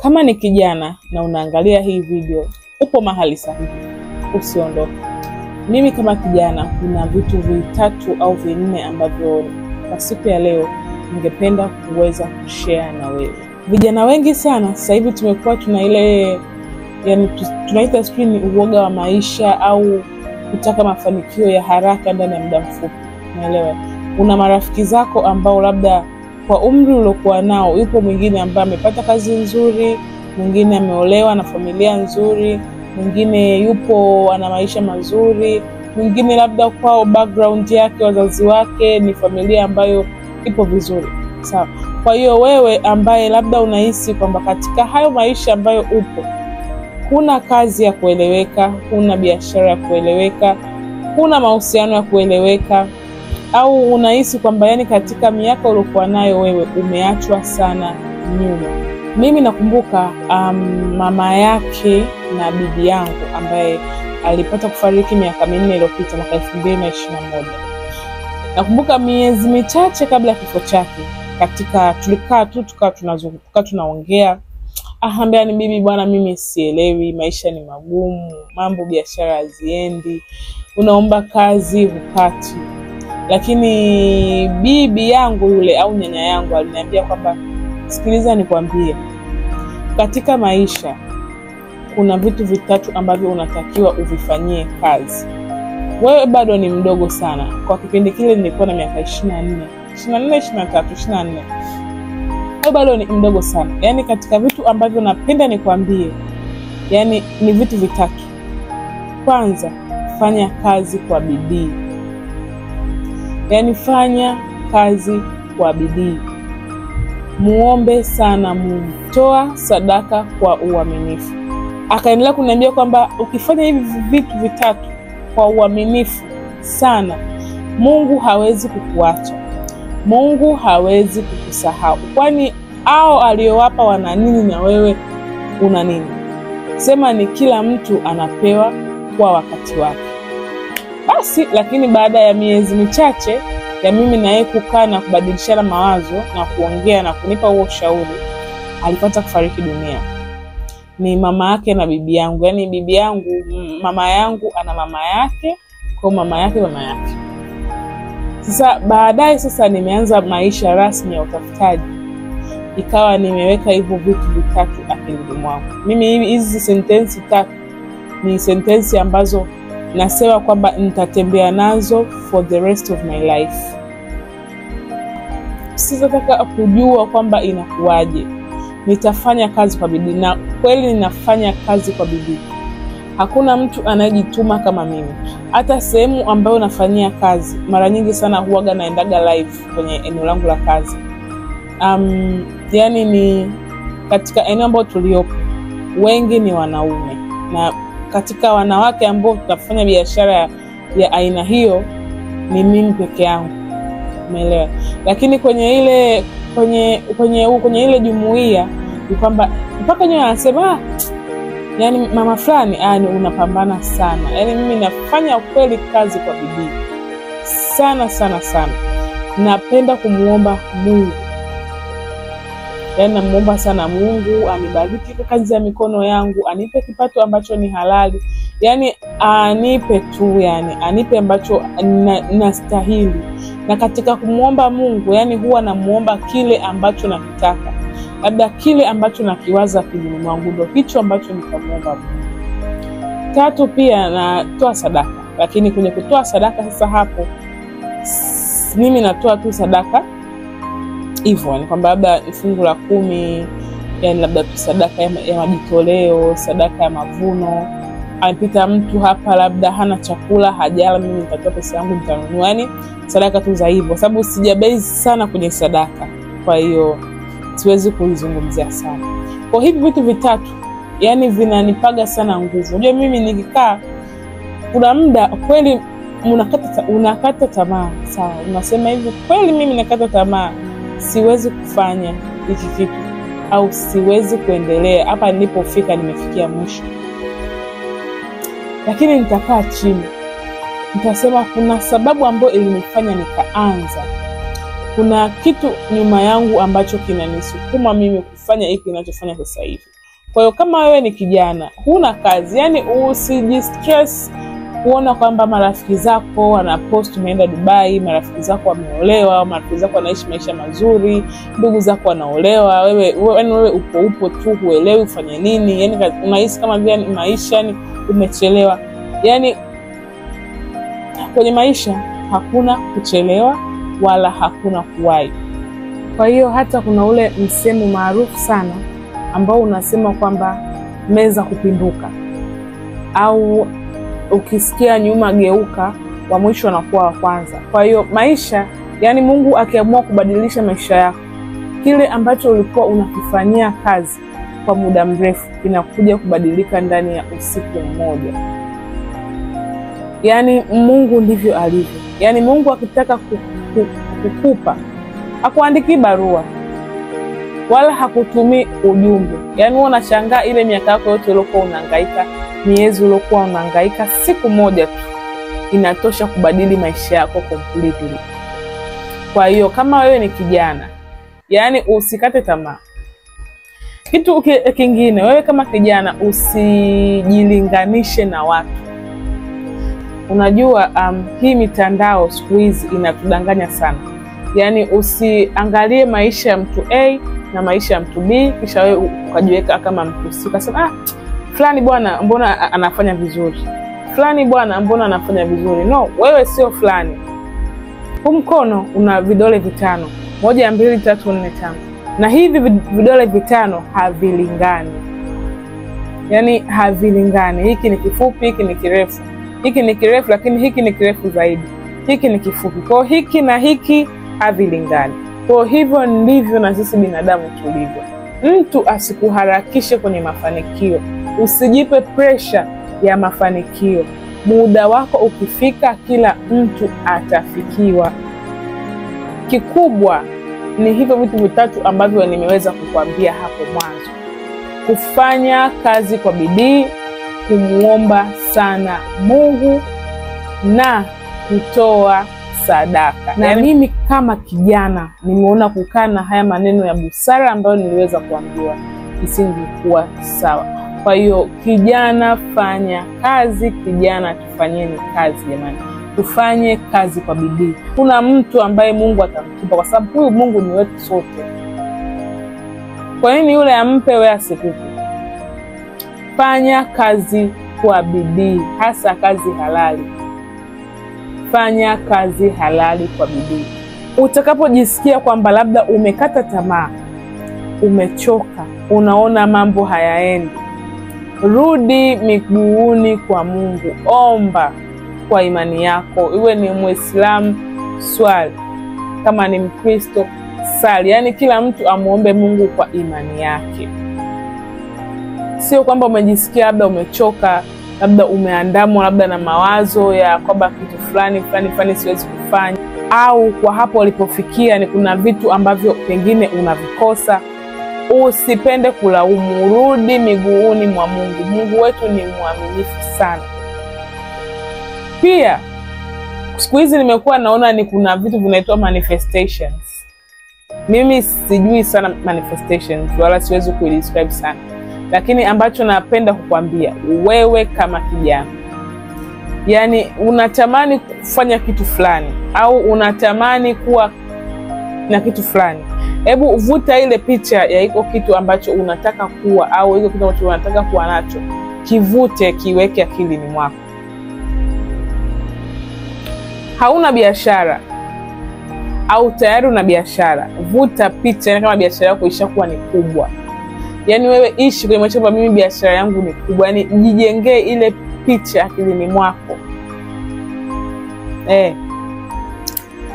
Kama ni kijana na unaangalia hii video, upo mahali sahihi, usiondoke. Mimi kama kijana kuna vitu vitatu au vinne ambavyo kwa siku ya leo ningependa kuweza kushare na wewe. Vijana wengi sana sasa hivi tumekuwa tuna ile tunaita screen uoga wa maisha au kutaka mafanikio ya haraka ndani ya muda mfupi. Unaelewa? Una marafiki zako ambao labda kwa umri uliokuwa nao, yupo mwingine ambaye amepata kazi nzuri, mwingine ameolewa na familia nzuri, mwingine yupo ana maisha mazuri, mwingine labda kwao background yake, wazazi wake ni familia ambayo ipo vizuri. Sawa. Kwa hiyo wewe ambaye labda unahisi kwamba katika hayo maisha ambayo upo, kuna kazi ya kueleweka, kuna biashara ya kueleweka, kuna mahusiano ya kueleweka, au unahisi kwamba katika miaka uliokuwa nayo wewe umeachwa sana nyuma. Mimi nakumbuka mama yake na bibi yangu ambaye alipata kufariki miaka 4 iliyopita, mwaka 2021. Nakumbuka miezi michache kabla ya kifo chake, tulikaa tu tunazunguka tunaongea. Ambia ni bibi, bwana mimi sielewi, maisha ni magumu, mambo biashara haziendi, unaomba kazi hupati. Lakini bibi yangu yule au nyanya yangu aliniambia kwamba sikiliza nikwambie, katika maisha kuna vitu vitatu ambavyo unatakiwa uvifanyie kazi. Wewe bado ni mdogo sana. Kwa kipindi kile nilikuwa na miaka 24, 23, 24. Wewe bado ni mdogo sana. Katika vitu ambavyo napenda nikwambie, ni vitu vitatu. Kwanza, fanya kazi kwa bidii. Fanya kazi kwa bidii. Muombe sana Mungu. Toa sadaka kwa uaminifu. Akaendelea kuniambia kwamba ukifanya hivi vitu vitatu kwa uaminifu sana, Mungu hawezi kukuacha. Mungu hawezi kukusahau. Kwani hao aliyowapa wana nini na wewe una nini? Sema ni kila mtu anapewa kwa wakati wake. Basi, lakini baada ya miezi michache ya mimi na yeye kukaa na kubadilishana mawazo na kuongea na kunipa huo ushauri, alipata kufariki dunia. Ni mama yake na bibi yangu. Bibi yangu, mama yangu ana mama yake, kwa mama yake mama yake. Sasa baadaye nimeanza maisha rasmi ya utafutaji. Ikawa nimeweka hivyo vitu vitatu akilini mwangu. Mimi hizi sentensi tatu ni sentensi ambazo nasema kwamba nitatembea nazo for the rest of my life. Sitataka kujua kwamba inakuwaje. Nitafanya kazi kwa bidii, na kweli ninafanya kazi kwa bidii. Hakuna mtu anayejituma kama mimi. Hata sehemu ambayo nafanyia kazi, mara nyingi sana huaga naendaga live kwenye eneo langu la kazi. Ni katika eneo ambalo tuliopo, wengi ni wanaume, na katika wanawake ambao tunafanya biashara ya aina hiyo ni mimi peke yangu. Umeelewa? Lakini kwenye ile jumuiya ni kwamba mpaka nyoa anasema mama fulani unapambana sana. Mimi nafanya kweli kazi kwa bidii sana sana sana. Napenda kumuomba Mungu. Namuomba sana Mungu anibariki kwa kazi ya mikono yangu, anipe kipato ambacho ni halali. Anipe tu, anipe ambacho nastahili. Na katika kumuomba Mungu, huwa namuomba kile ambacho nakitaka. Labda kile ambacho nakiwaza kilini mwangu ndio hicho ambacho nitamuomba Mungu. Tatu, pia natoa sadaka. Lakini kwenye kutoa sadaka hapo mimi natoa tu sadaka hivyo, kwamba labda fungu la 10, labda sadaka ya majitoleo, sadaka ya mavuno. Anapita mtu hapa labda hana chakula, hajala, mimi nitatoa pesa yangu nitanunua. Sadaka tu za hivyo, sababu sijabase sana kwenye sadaka. Kwa hiyo siwezi kuizungumzia sana. Kwa hivi vitu vitatu vinanipaga sana nguvu. Unajua mimi nikikaa, kuna muda kweli unakata tamaa. Sawa, unasema hivi, kweli mimi nakata tamaa, siwezi kufanya hiki kitu, au siwezi kuendelea hapa nilipofika, nimefikia mwisho. Lakini nitakaa chini, nitasema kuna sababu ambayo ilinifanya nikaanza. kuna kitu nyuma yangu ambacho kinanisukuma mimi kufanya hiki ninachofanya sasa hivi. Kwa hiyo kama wewe ni kijana, huna kazi, yani usijistress kuona kwamba marafiki zako wanapost umeenda Dubai, marafiki zako wameolewa, marafiki zako wanaishi maisha mazuri, ndugu zako wanaolewa, wewe upo tu huelewi ufanye nini, yani unahisi kama vile maisha ni umechelewa. Yani kwenye maisha hakuna kuchelewa wala hakuna kuwahi. Kwa hiyo hata kuna ule msemo maarufu sana ambao unasema kwamba meza kupinduka, au ukisikia nyuma geuka, wa mwisho anakuwa wa kwanza. Kwa hiyo maisha, yani Mungu akiamua kubadilisha maisha yako, kile ambacho ulikuwa unakifanyia kazi kwa muda mrefu kinakuja kubadilika ndani ya usiku mmoja. Yani Mungu ndivyo alivyo. Yani Mungu akitaka kukupa, hakuandiki barua wala hakutumii ujumbe. Yani unashangaa ile miaka yako yote uliokuwa unahangaika, miezi uliokuwa unahangaika, siku moja tu inatosha kubadili maisha yako completely. Kwa hiyo kama wewe ni kijana, yani usikate tamaa. Kitu kingine, wewe kama kijana usijilinganishe na watu. Unajua hii mitandao siku hizi inatudanganya sana. Yani usiangalie maisha ya mtu A na maisha ya mtu B kisha wewe ukajiweka kama mtu C. Ukasema fulani bwana mbona anafanya vizuri, fulani bwana mbona anafanya vizuri. No, wewe sio fulani. Huu mkono una vidole vitano, 1 2 3 4 5, na hivi vidole vitano havilingani. Yani havilingani. Hiki ni kifupi, hiki ni kirefu. Hiki ni kirefu lakini hiki ni kirefu zaidi. Hiki ni kifupi. Kwa hiki na hiki havilingani. Kwa hivyo ndivyo na sisi binadamu tulivyo. Mtu asikuharakishe kwenye mafanikio. Usijipe pressure ya mafanikio. Muda wako ukifika, kila mtu atafikiwa. Kikubwa ni hivyo vitu vitatu ambavyo nimeweza kukwambia hapo mwanzo. Kufanya kazi kwa bidii, kumuomba sana Mungu, na kutoa sadaka. Na mimi kama kijana nimeona kukaa na haya maneno ya busara ambayo niliweza kuambiwa isingekuwa sawa. Kwa hiyo kijana, fanya kazi. Kijana, tufanyeni kazi jamani. Tufanye kazi kwa bidii. Kuna mtu ambaye Mungu atamtupa, kwa sababu huyu Mungu ni wetu sote. Kwa nini yule ampe wewe asikupe? Fanya kazi kwa bidii, hasa kazi halali. Fanya kazi halali kwa bidii. Utakapojisikia kwamba labda umekata tamaa, umechoka, unaona mambo hayaendi, rudi miguuni kwa Mungu. Omba kwa imani yako. Iwe ni Muislamu, swali. Kama ni Mkristo, sali. Yani kila mtu amuombe Mungu kwa imani yake. Sio kwamba umejisikia labda umechoka, labda umeandamwa labda na mawazo ya kwamba kitu fulani siwezi kufanya, au kwa hapo ulipofikia ni kuna vitu ambavyo pengine unavikosa. Usipende kulaumu, rudi miguuni mwa Mungu. Mungu wetu ni mwaminifu sana. Pia siku hizi nimekuwa naona ni kuna vitu vinaitwa manifestations. Mimi sijui sana manifestations wala siwezi kuidescribe sana, lakini ambacho napenda kukwambia wewe kama kijana, yani unatamani kufanya kitu fulani au unatamani kuwa na kitu fulani, hebu vuta ile picha ya iko kitu ambacho unataka kuwa au iko kitu ambacho unataka kuwa nacho, kivute, kiweke akilini mwako. Hauna biashara au tayari una biashara, vuta picha kama biashara yako ishakuwa ni kubwa. Yani wewe ishi kwenye macho kwamba mimi biashara yangu ni kubwa. Yani jijengee ile picha akilini mwako.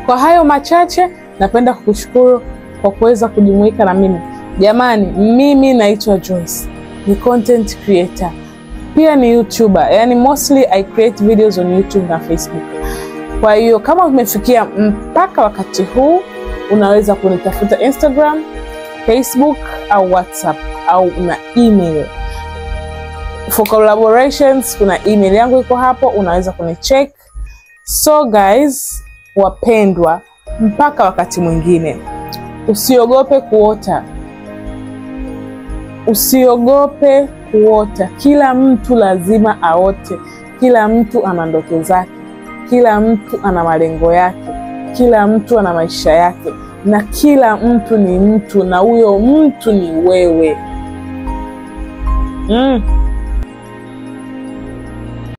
Kwa hayo machache, napenda kukushukuru kwa kuweza kujumuika na mimi. Jamani, mimi naitwa Joyce. Ni content creator. Pia ni YouTuber. Yani mostly I create videos on YouTube na Facebook. Kwa hiyo kama umefikia mpaka wakati huu, unaweza kunitafuta Instagram, Facebook au WhatsApp au na email. For collaborations kuna email yangu iko hapo, unaweza kunicheck. So guys, wapendwa, mpaka wakati mwingine. Usiogope kuota. Usiogope kuota. Kila mtu lazima aote. Kila mtu ana ndoto zake. Kila mtu ana malengo yake. Kila mtu ana maisha yake. Na kila mtu ni mtu, na huyo mtu ni wewe.